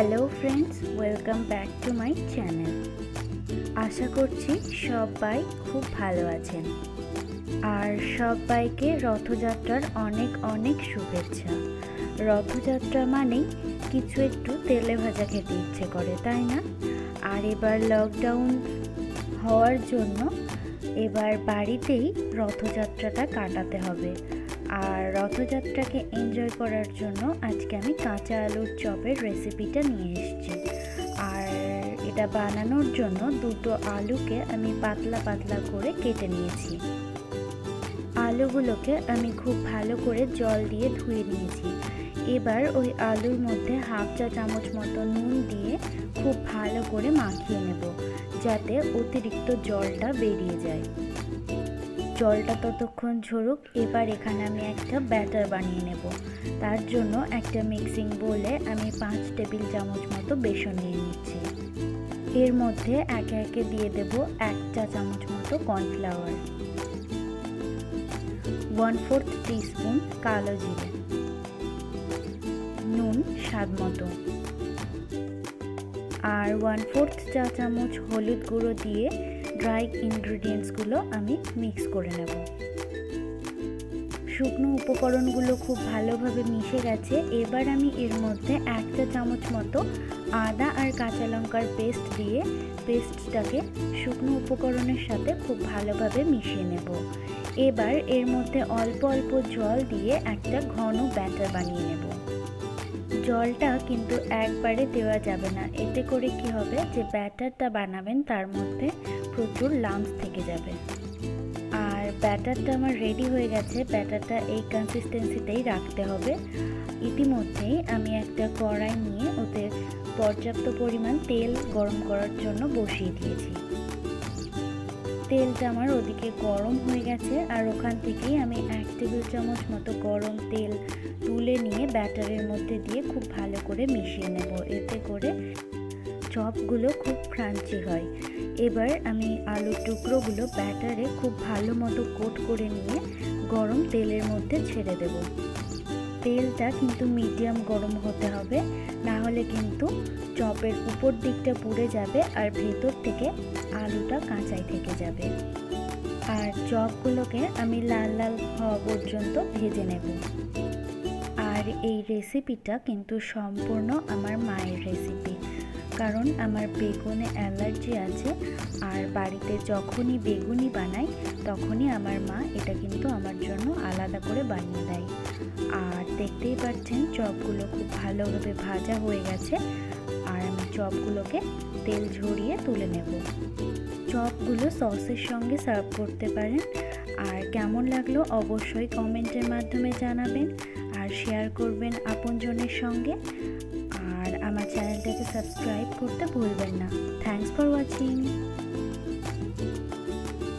Hello friends, welcome back to my channel. আশা করছি সবাই খুব ভালো আছেন আর সবাইকে রথযাত্রার অনেক অনেক শুভেচ্ছা। রথযাত্রা মানেই কিছু একটু তেলে ভাজা খেতে ইচ্ছে করে, তাই না? আর এবার লকডাউন হওয়ার জন্য এবার বাড়িতেই রথযাত্রাটা কাটাতে হবে। আর রথযাত্রাকে এনজয় করার জন্য আজকে আমি কাঁচা আলুর চপের রেসিপিটা নিয়ে এসেছি। আর এটা বানানোর জন্য দুটো আলুকে আমি পাতলা পাতলা করে কেটে নিয়েছি। আলুগুলোকে আমি খুব ভালো করে জল দিয়ে ধুয়ে নিয়েছি। এবার ওই আলুর মধ্যে হাফ চা চামচ মতো নুন দিয়ে খুব ভালো করে মাখিয়ে নেব, যাতে অতিরিক্ত জলটা বেরিয়ে যায়। জলটা ততক্ষণ ঝরুক। এবার এখানে আমি একটা ব্যাটার বানিয়ে নেব। তার জন্য একটা মিক্সিং বোলে আমি 5 টেবিল চামচ মতো বেসন নিয়ে নিচ্ছি। এর মধ্যে একে একে দিয়ে দেব 1 চা চামচ মতো কর্নফ্লাওয়ার, 1/4 টিস্পুন কালো জিরে, নুন স্বাদ মতো, আর 1/4 চা চামচ হলুদ গুঁড়ো দিয়ে ড্রাই ইনগ্রিডিয়েন্টসগুলো আমি মিক্স করে নেব। শুকনো উপকরণগুলো খুব ভালোভাবে মিশে গেছে। এবার আমি এর মধ্যে 1 চা চামচ মতো আদা আর কাঁচা লঙ্কার পেস্ট দিয়ে পেস্টটাকে শুকনো উপকরণের সাথে খুব ভালোভাবে মিশিয়ে নেব। এবার এর মধ্যে অল্প অল্প জল দিয়ে একটা ঘন ব্যাটার বানিয়ে নেব। জলটা কিন্তু একবারে দেওয়া যাবে না, এতে করে কি হবে যে ব্যাটারটা বানাবেন তার মধ্যে প্রচুর লাম্পস থেকে যাবে। আর ব্যাটারটা আমার রেডি হয়ে গেছে। ব্যাটারটা এই কনসিস্টেন্সিতেই রাখতে হবে। ইতিমধ্যেই আমি একটা কড়াই নিয়ে ওতে পর্যাপ্ত পরিমাণ তেল গরম করার জন্য বসিয়ে দিয়েছি। তেলটা আমার ওদিকে গরম হয়ে গেছে, আর ওখান থেকেই আমি 1 টেবিল চামচ মতো গরম তেল তুলে নিয়ে ব্যাটারের মধ্যে দিয়ে খুব ভালো করে মিশিয়ে নেব, এতে করে চপগুলো খুব ক্রাঞ্চি হয়। এবার আমি আলুর টুকরোগুলো ব্যাটারে খুব ভালো মতো কোট করে নিয়ে গরম তেলের মধ্যে ছেড়ে দেব। তেলটা কিন্তু মিডিয়াম গরম হতে হবে, না হলে কিন্তু চপের উপর দিকটা পুড়ে যাবে আর ভেতর থেকে আলুটা কাঁচাই থেকে যাবে। আর চপগুলোকে আমি লাল লাল হওয়া পর্যন্ত ভেজে নেব। আর এই রেসিপিটা কিন্তু সম্পূর্ণ আমার মায়ের রেসিপি, কারণ আমার বেগুনে অ্যালার্জি আছে। আর বাড়িতে যখনই বেগুনি বানাই তখনই আমার মা এটা কিন্তু আমার জন্য আলাদা করে বানিয়ে দেয়। আর দেখতেই পাচ্ছেন চপগুলো খুব ভালোভাবে ভাজা হয়ে গেছে। আর আমি চপগুলোকে তেল ঝরিয়ে তুলে নেব। চপগুলো সসের সঙ্গে সার্ভ করতে পারেন। আর কেমন লাগলো অবশ্যই কমেন্টের মাধ্যমে জানাবেন আর শেয়ার করবেন আপনজনের সঙ্গে। আর আমার চ্যানেলটাকে সাবস্ক্রাইব করতে ভুলবেন না। Thanks for watching.